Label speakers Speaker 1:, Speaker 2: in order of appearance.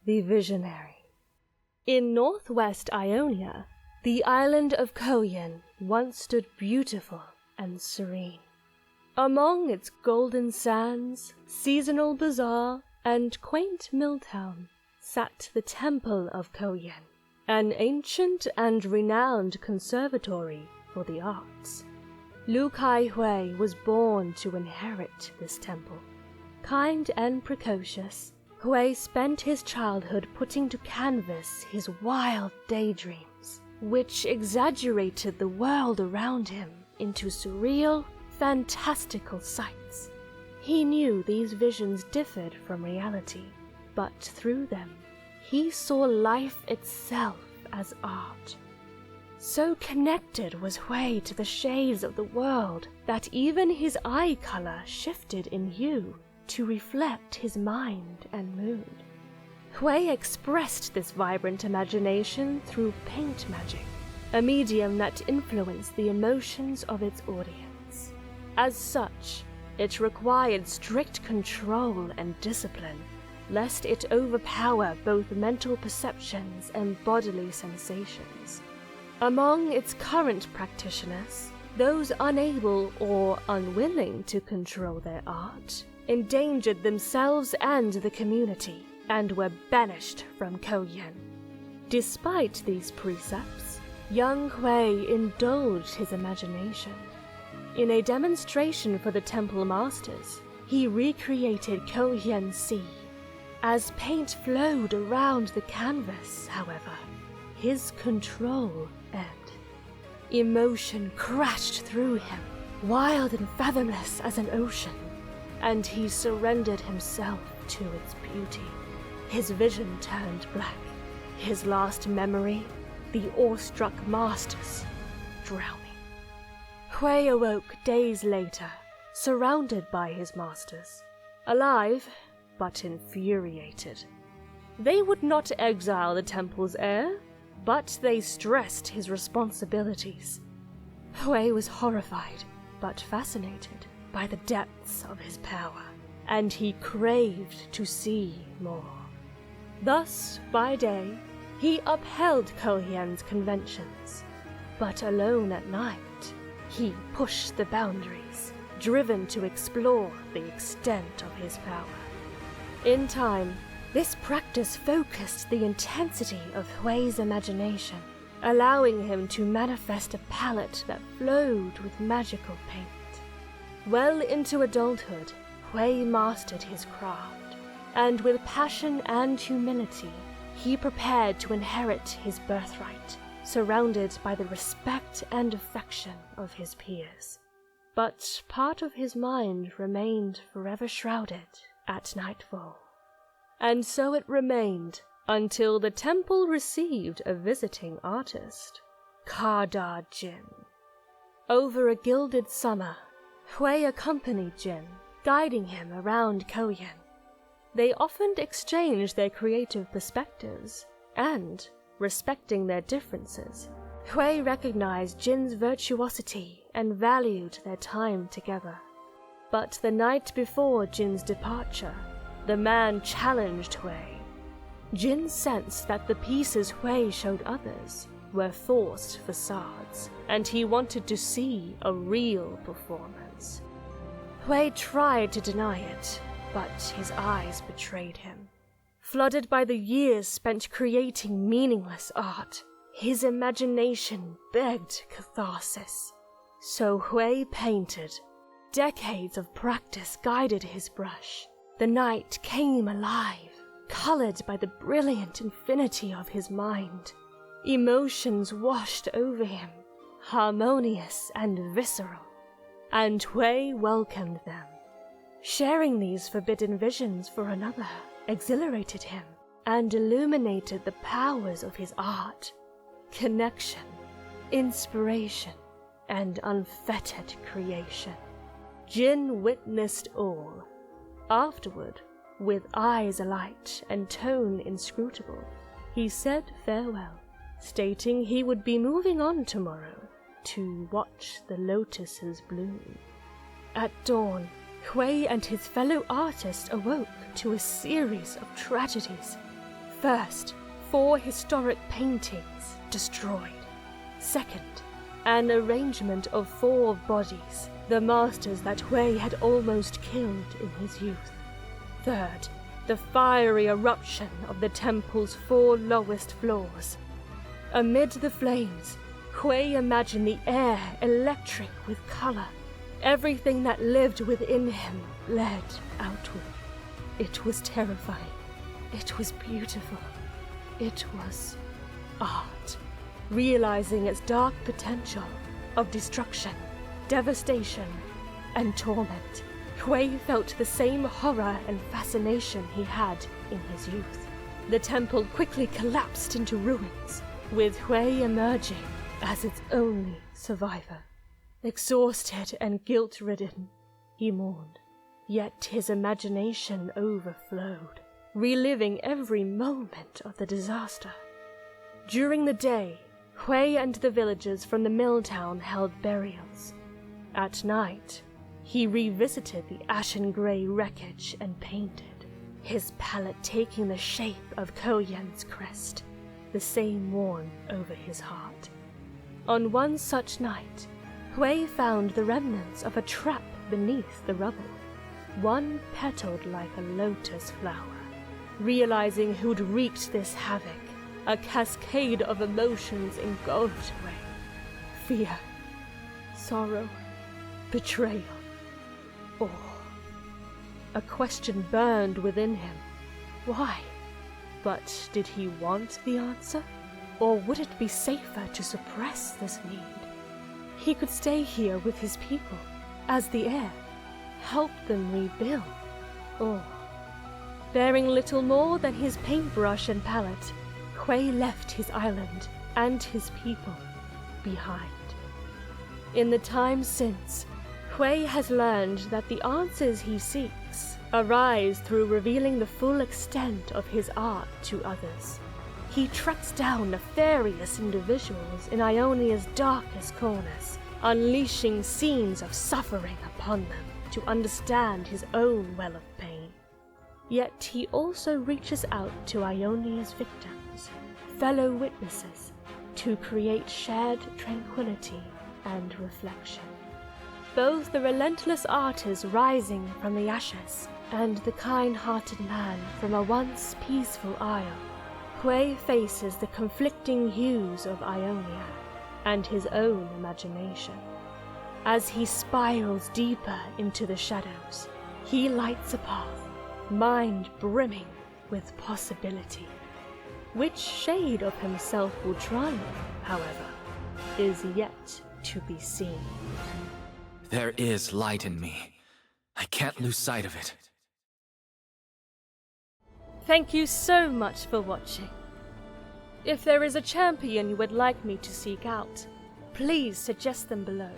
Speaker 1: the visionary. In northwest Ionia, the island of Koyan once stood beautiful and serene. Among its golden sands, seasonal bazaar, and quaint mill town sat the Temple of Koyan, an ancient and renowned conservatory for the arts. Hwei was born to inherit this temple. Kind and precocious, Hwei spent his childhood putting to canvas his wild daydreams, which exaggerated the world around him into surreal, fantastical sights. He knew these visions differed from reality, but through them, he saw life itself as art. So connected was Hwei to the shades of the world that even his eye color shifted in hue to reflect his mind and mood. Hwei expressed this vibrant imagination through paint magic, a medium that influenced the emotions of its audience. As such, it required strict control and discipline, lest it overpower both mental perceptions and bodily sensations. Among its current practitioners, those unable or unwilling to control their art endangered themselves and the community and were banished from Koyan. Despite these precepts, young Hwei indulged his imagination. In a demonstration for the temple masters, he recreated Koyan Sea. As paint flowed around the canvas, however, his control and emotion crashed through him, wild and fathomless as an ocean, and he surrendered himself to its beauty. His vision turned black. His last memory, the awestruck masters drowning. Hwei awoke days later, surrounded by his masters, alive but infuriated. They would not exile the temple's heir, but they stressed his responsibilities. Hwei was horrified, but fascinated by the depths of his power, and he craved to see more. Thus, by day, he upheld Koyan's conventions, but alone at night, he pushed the boundaries, driven to explore the extent of his power. In time, this practice focused the intensity of Hwei's imagination, allowing him to manifest a palette that flowed with magical paint. Well into adulthood, Hwei mastered his craft, and with passion and humility, he prepared to inherit his birthright, surrounded by the respect and affection of his peers. But part of his mind remained forever shrouded at nightfall. And so it remained until the temple received a visiting artist, Kada Jin. Over a gilded summer, Hwei accompanied Jin, guiding him around Koyan. They often exchanged their creative perspectives, and, respecting their differences, Hwei recognized Jin's virtuosity and valued their time together. But the night before Jin's departure, the man challenged Hwei. Jin sensed that the pieces Hwei showed others were forced facades, and he wanted to see a real performance. Hwei tried to deny it, but his eyes betrayed him. Flooded by the years spent creating meaningless art, his imagination begged catharsis. So Hwei painted. Decades of practice guided his brush. The night came alive, colored by the brilliant infinity of his mind. Emotions washed over him, harmonious and visceral, and Hwei welcomed them. Sharing these forbidden visions for another exhilarated him and illuminated the powers of his art, connection, inspiration, and unfettered creation. Jin witnessed all. Afterward, with eyes alight and tone inscrutable, he said farewell, stating he would be moving on tomorrow to watch the lotuses bloom. At dawn, Hwei and his fellow artist awoke to a series of tragedies. First, 4 historic paintings destroyed. Second, an arrangement of 4 bodies, the masters that Hwei had almost killed in his youth. Third, the fiery eruption of the temple's 4 lowest floors. Amid the flames, Hwei imagined the air electric with color. Everything that lived within him led outward. It was terrifying. It was beautiful. It was art. Realizing its dark potential of destruction, devastation, and torment, Hwei felt the same horror and fascination he had in his youth. The temple quickly collapsed into ruins, with Hwei emerging as its only survivor. Exhausted and guilt-ridden, he mourned, yet his imagination overflowed, reliving every moment of the disaster. During the day, Hwei and the villagers from the mill town held burials. At night, he revisited the ashen-gray wreckage and painted, his palette taking the shape of Koyen's crest, the same worn over his heart. On one such night, Hwei found the remnants of a trap beneath the rubble, one petaled like a lotus flower. Realizing who'd wreaked this havoc, a cascade of emotions engulfed Hwei. Fear, sorrow, betrayal, awe. A question burned within him. Why? But did he want the answer? Or would it be safer to suppress this need? He could stay here with his people, as the heir, help them rebuild. Or, bearing little more than his paintbrush and palette, Hwei left his island and his people behind. In the time since, Hwei has learned that the answers he seeks arise through revealing the full extent of his art to others. He tracks down nefarious individuals in Ionia's darkest corners, unleashing scenes of suffering upon them to understand his own well of pain. Yet he also reaches out to Ionia's victims, fellow witnesses, to create shared tranquility and reflection. Both the relentless artist rising from the ashes and the kind-hearted man from a once peaceful isle, Hwei faces the conflicting hues of Ionia and his own imagination. As he spirals deeper into the shadows, he lights a path, mind brimming with possibility. Which shade of himself will triumph, however, is yet to be seen.
Speaker 2: There is light in me. I can't lose sight of it.
Speaker 1: Thank you so much for watching. If there is a champion you would like me to seek out, please suggest them below.